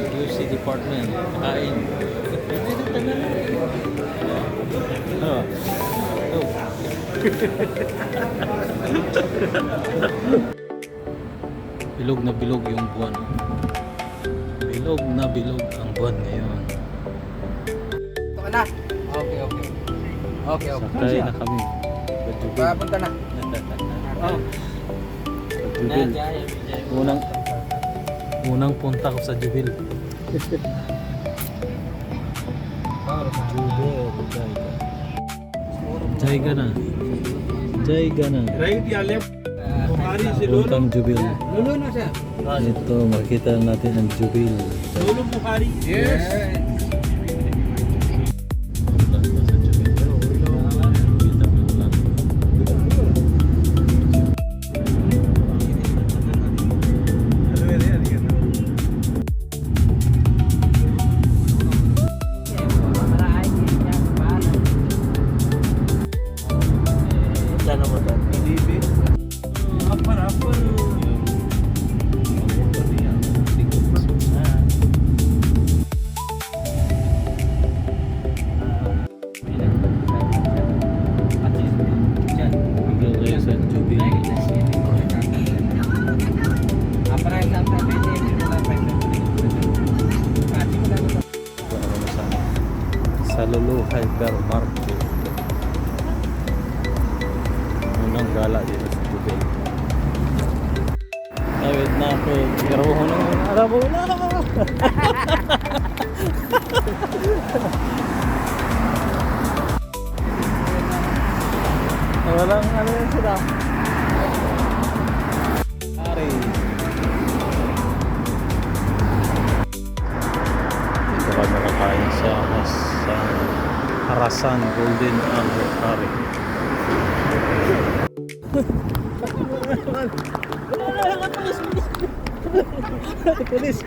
QC department. Kain. Oh. Oh. Bilog na bilog yung buwan. Bilog na bilog ang buwan ngayon. Ito ka na. Okay, okay. Okay, okay. Sakay na kami. Jubil. Papunta na. Oh. Jubil. Unang punta ko sa Jubil. Jubil. Jaiga na. Jaiga na. Puntang Jubil. Lulu na siya. Ito, makita natin ang Jubil. Lolo Bukhari. Yes. Salulu Hypermarket. Unang gala dito sa Jubil. Tawid na ako. Garabuho na yung arabo na. Walang ano yun sila. Ari. Ito ka nakakain sa Harasan Golden Amber Curry. Pulis.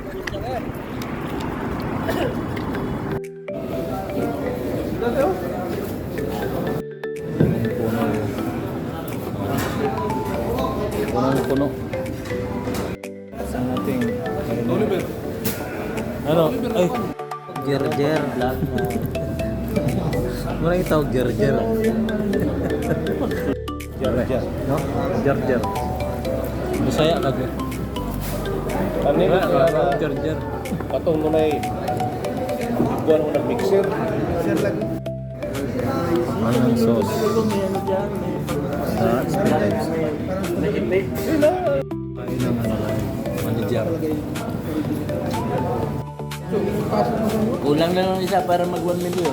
Puno. Saan nating ano? Ay, Gerger vlog na. Marang tawag Gerger. Gerger, no? Gerger. Bisaya lagi. Kanina Gerger. patong mo na buwan mo nag-mixer. Anong sauce? Kain ng manager. Kulang na lang isa para mag 1 million.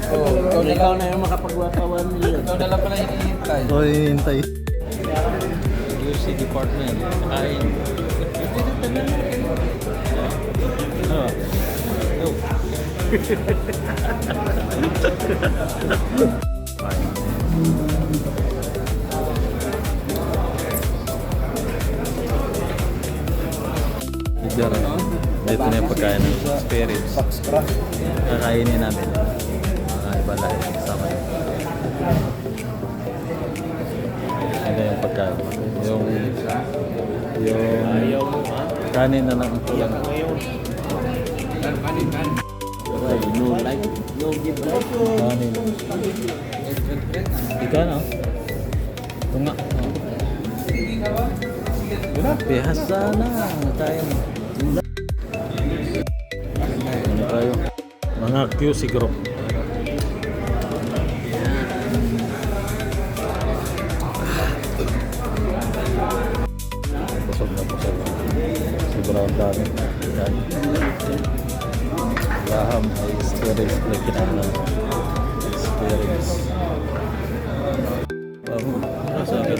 Oh, Ikaw na yung makapag-1 million. ikaw na lang pala hinihintay. O, hintay. QC department. Kain. Oh. Oh. Dito na yung pagkain ng spirits. Kakainin namin. Iba lahat kasama. Ano yung pagkain? Yung kanin na lang ito lang. No like, no give like. Kanin. Ikaw na. Ito nga. Bihasa na. Tayo na. Ano tayo? Mga QC group. Busog na busog. Sobrang dami. Yan. Laham ay experience. Lagyan na experience. Sa akin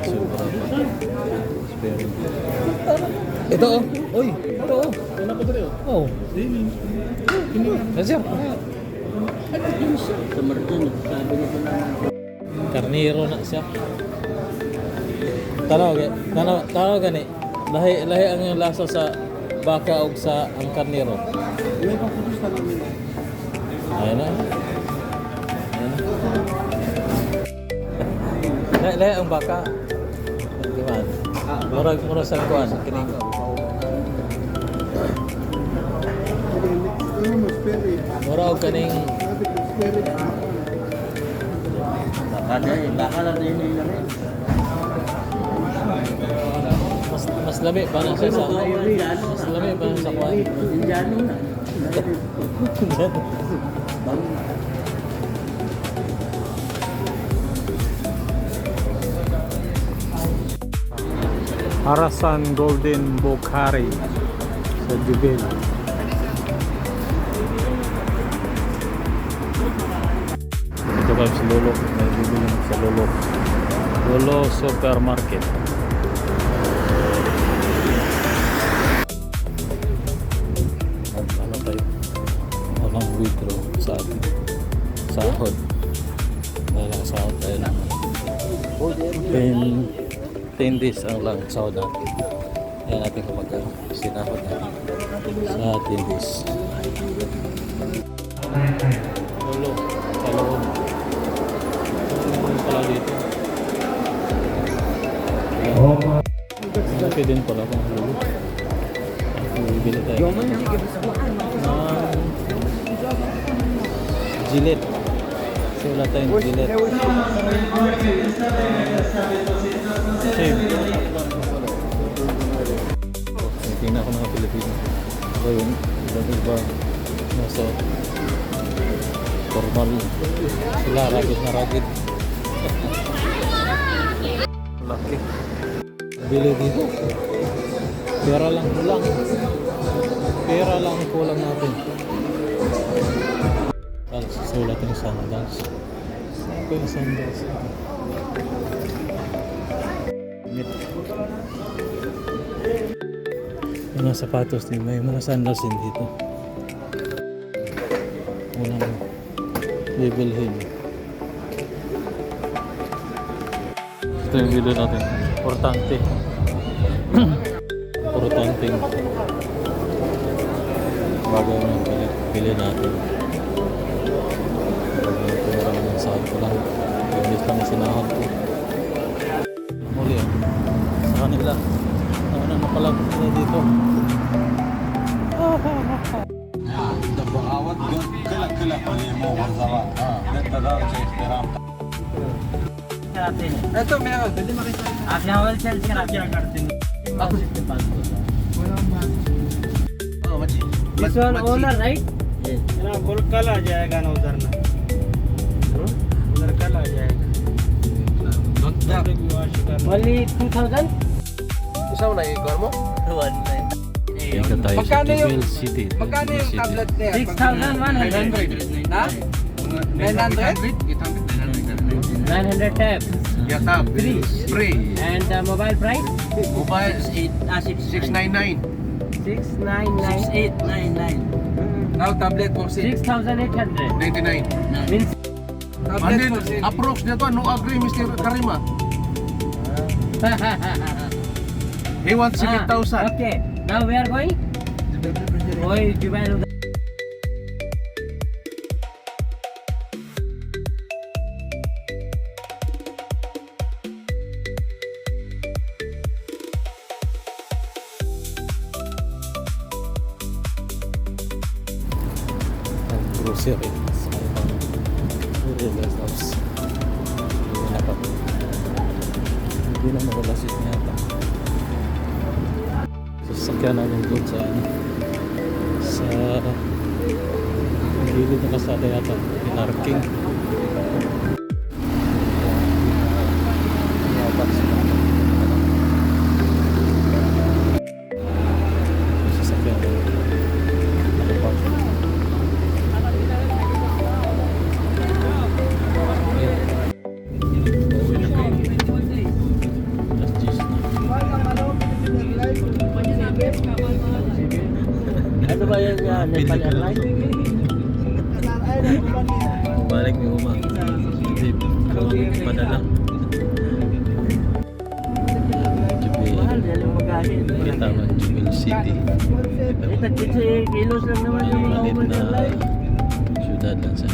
sobrang experience. Ito oh. Uy, ito oh. Oh. Nasir. Sa Martin, sabi niya pa naman. Karniro na siya. Tanaw gani. Lahi ang yung lasa sa baka o sa ang karniro. Ayun na. Lahi ang baka. Di ba? Murag sa kuan kining Mura og kaning Baka lang din nila rin. mas labi pa na siya sa mas labi pa na sa kwan. Indiano na. Harasan Golden Bukhari sa Jubil. Ito kami sa Lolo. May bibili sa Lolo. Lolo Supermarket. Ano tayo? Walang withdraw sa atin. Sahod. Dahil ang sahod tayo ng 10 days ang lang sahod natin. Ayan natin kapag sinahod natin sa 10 days. Lolo, sa loob. Ano pala dito? Malaki din pala kung lolo. Bibili tayo. Gillette. Kasi wala tayong Gillette. Same. Tingnan ako mga Pilipino. Ako yun. Iba. Nasa formal. Sila ragid na ragid. Laki. Bili dito. Pera lang kulang. Pera lang kulang natin. Sulat yung sandals. Saan ko yung sandals? Yung mga sapatos din. May mga sandals din dito. Unang bibilhin. Ito yung video natin. Importante. Importante. Bagay yung pili natin. Pera ng sahod ko lang. Hindi lang yung sinahod ko. Muli sa kanila. Ano na palag nila dito. دعوات كلك كلك موظفات للتدارك احترام Ito, meron. Pwede makita. आपने होलसेल से आप क्या करते हैं? This one owner, right? ना फुल कल आ जाएगा ना उधर ना उधर कल आ जाएगा Only 2,000? Isa mo na i-core mo? Ika tayo sa Magkano yung- Jubil City. Magkano yung City. tablet niya? 6,100 Na? 900? 900 tabs Yatab. Free. and mobile price Mobile 699. 699 Now tablet for sale. 6,800 99. means And Tablet then for sale. approx nito no agree Mr. Karima. He wants 7,000. okay now we are going Jubail Ang grocery. Sa ibang real house. Hindi na mawalasit niya ata. Sasakyan namin doon sa sa gilid na kasada yata. Pinarking. Sasakyan namin. Nakapark. Ano ba yan? Nepal Airlines? Balik ni Uma. Hindi. Padala. Mahal yan yung magaling. Kita mo, Jubil City. Ito, 15 kilos lang naman yung mga Malit Uber na Airlines. syudad lang siya.